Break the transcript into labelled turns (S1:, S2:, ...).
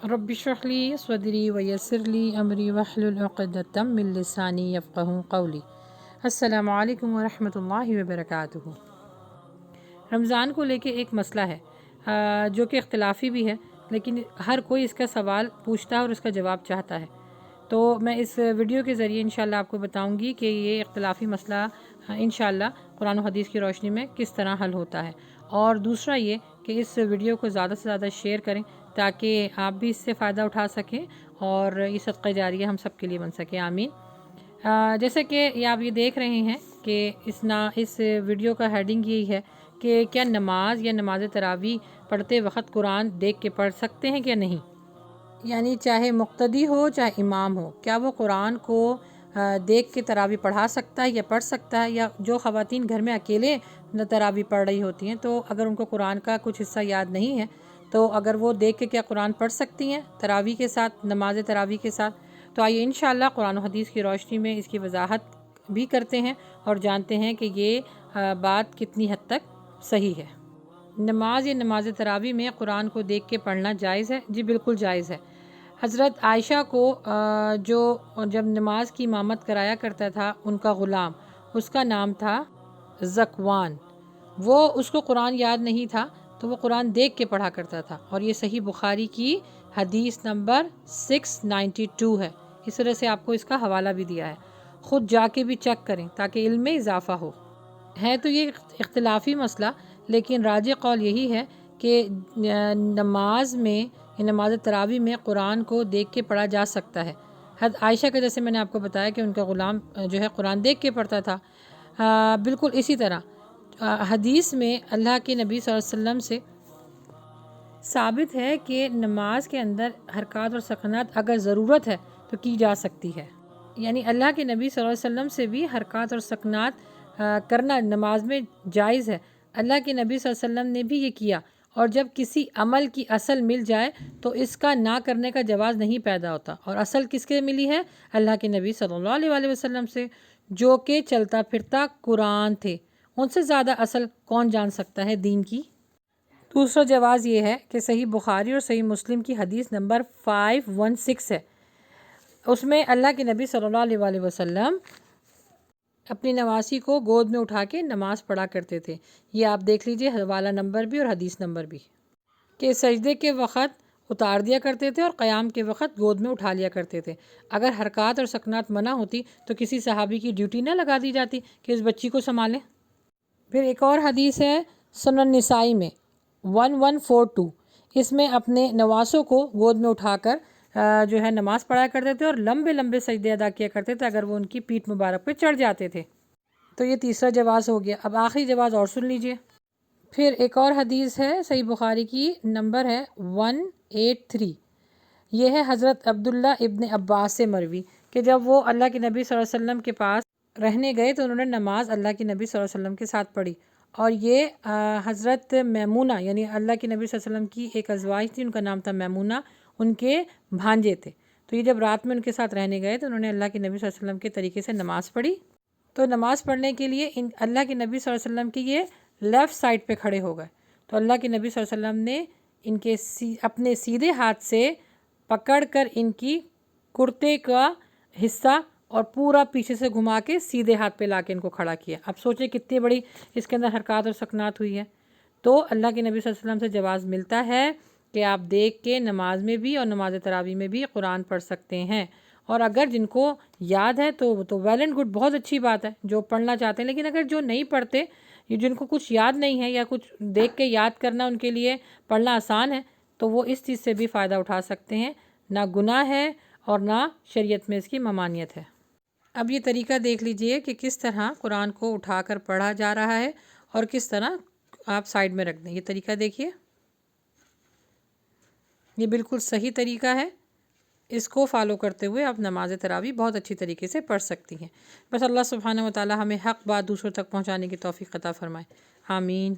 S1: Rabbi इश्रह ली सदरी वयस्सिर ली अमरी वहलुल उक़दतम मिन लिसानी यफ़क़हू क़ौली। अस्सलामु अलैकुम वरहमतुल्लाहि वबरकातुहू। रमज़ान को लेके एक मसला है जो कि इख्तिलाफ़ी भी है, लेकिन हर कोई इसका सवाल पूछता है और उसका जवाब चाहता है। तो मैं इस वीडियो के ज़रिए इंशाअल्लाह आपको बताऊंगी कि ये इख्तिलाफ़ी मसला इंशाअल्लाह कुरान और हदीस की रोशनी में किस तरह हल होता है। और दूसरा ये कि इस वीडियो को ज़्यादा से ज़्यादा शेयर करें ताकि आप भी इससे फ़ायदा उठा सकें और ये सदक़ा जारिया हम सब के लिए बन सके, आमीन। जैसे कि ये आप ये देख रहे हैं कि इस वीडियो का हेडिंग यही है कि क्या नमाज या नमाज तरावी पढ़ते वक्त कुरान देख के पढ़ सकते हैं क्या नहीं, यानी चाहे मुक्तदी हो चाहे इमाम हो, क्या वो कुरान को देख के तरावी पढ़ा सकता है या पढ़ सकता है। या जो ख़वातीन घर में अकेले तरावी पढ़ रही होती हैं, तो अगर उनको कुरान का कुछ हिस्सा याद नहीं है तो अगर वो देख के क्या कुरान पढ़ सकती हैं तरावी के साथ, नमाज तरावी के साथ। तो आइए इंशाअल्लाह कुरान और हदीस की रोशनी में इसकी वजाहत भी करते हैं और जानते हैं कि ये बात कितनी हद तक सही है। नमाज या नमाज तरावी में कुरान को देख के पढ़ना जायज़ है? जी बिल्कुल जायज़ है। हज़रत आयशा को जो जब नमाज की इमामत कराया करता था उनका ग़ुलाम, उसका नाम था ज़कवान, वो उसको कुरान याद नहीं था तो वो कुरान देख के पढ़ा करता था। और ये सही बुखारी की हदीस नंबर 692 है। इस तरह से आपको इसका हवाला भी दिया है, ख़ुद जाके भी चेक करें ताकि इल्म में इजाफ़ा हो। है तो ये इख्तिलाफ़ी मसला, लेकिन राज कौल यही है कि नमाज में नमाज तरावी में कुरान को देख के पढ़ा जा सकता है। हज़रत आयशा का जैसे मैंने आपको बताया कि उनका ग़ुलाम जो है कुरान देख के पढ़ता था, बिल्कुल इसी तरह हदीस में अल्लाह के नबी सल्लल्लाहु अलैहि वसल्लम से साबित है कि नमाज के अंदर हरकत और सकनात अगर ज़रूरत है तो की जा सकती है। यानी अल्लाह के नबी सल्लल्लाहु अलैहि वसल्लम से भी हरकत और सकनात करना नमाज में जायज़ है। अल्लाह के नबी सल्लल्लाहु अलैहि वसल्लम ने भी ये किया। और जब किसी अमल की असल मिल जाए तो इसका ना करने का जवाज़ नहीं पैदा होता। और असल किसके मिली है? अल्लाह के नबी सल्लल्लाहु अलैहि वसल्लम से, जो कि चलता फिरता कुरान थे। उनसे ज़्यादा असल कौन जान सकता है दीन की। दूसरा जवाज़ ये है कि सही बुखारी और सही मुस्लिम की हदीस नंबर 516 है। उसमें अल्लाह के नबी सल्लल्लाहु अलैहि वसल्लम अपनी नवासी को गोद में उठा के नमाज़ पढ़ा करते थे। ये आप देख लीजिए हवाला नंबर भी और हदीस नंबर भी, कि सजदे के वक़्त उतार दिया करते थे और क़याम के वक़्त गोद में उठा लिया करते थे। अगर हरकत और सकनात मना होती तो किसी सहाबी की ड्यूटी ना लगा दी जाती कि इस बच्ची को संभालें। फिर एक और हदीस है सुनन निसाई में 1142, इसमें अपने नवासों को गोद में उठाकर जो है नमाज़ पढ़ा करते थे और लंबे लंबे सजदे अदा किया करते थे अगर वो उनकी पीठ मुबारक पे चढ़ जाते थे। तो ये तीसरा जवाज़ हो गया। अब आखिरी जवाज़ और सुन लीजिए। फिर एक और हदीस है सही बुखारी की, नंबर है 183। ये है हज़रत अब्दुल्ला इब्न अब्बास से मरवी कि जब वो अल्लाह के नबी सल्लल्लाहु अलैहि वसल्लम के पास रहने गए तो उन्होंने नमाज अल्लाह के नबी सल्लल्लाहु अलैहि वसल्लम के साथ पढ़ी। और ये हज़रत मैमूना यानी अल्लाह के नबी सल्लल्लाहु अलैहि वसल्लम की एक अज़वाज थी, उनका नाम था मैमूना, उनके भांजे थे। तो ये जब रात में उनके साथ रहने गए तो उन्होंने अल्लाह के नबी सल्लल्लाहु अलैहि वसल्लम के तरीके से नमाज़ पढ़ी। तो नमाज़ पढ़ने के लिए अल्लाह के नबी सल्लल्लाहु अलैहि वसल्लम की ये लेफ़्ट साइड पे खड़े हो गए। तो अल्लाह के नबी सल्लल्लाहु अलैहि वसल्लम ने इनके अपने सीधे हाथ से पकड़कर इनकी कुर्ते का हिस्सा और पूरा पीछे से घुमा के सीधे हाथ पे लाके इनको खड़ा किया। अब सोचिए कितनी बड़ी इसके अंदर हरकत और सकनात हुई है। तो अल्लाह के नबी सल्लल्लाहु अलैहि वसल्लम से जवाज़ मिलता है कि आप देख के नमाज में भी और नमाज तरावी में भी कुरान पढ़ सकते हैं। और अगर जिनको याद है तो वेल एंड गुड, बहुत अच्छी बात है जो पढ़ना चाहते हैं। लेकिन अगर जो नहीं पढ़ते, ये जिनको कुछ याद नहीं है या कुछ देख के याद करना उनके लिए पढ़ना आसान है, तो वो इस चीज़ से भी फ़ायदा उठा सकते हैं। ना गुनाह है और ना शरीयत में इसकी ममानियत है। अब ये तरीका देख लीजिए कि किस तरह कुरान को उठाकर पढ़ा जा रहा है और किस तरह आप साइड में रख दें। ये तरीका देखिए, ये बिल्कुल सही तरीका है। इसको फॉलो करते हुए आप नमाज तरावी बहुत अच्छी तरीके से पढ़ सकती हैं। बस अल्लाह सुब्हानहू व तआला हमें हक़ बात दूसरों तक पहुँचाने की तौफ़ीक़ अता फ़रमाए, आमीन।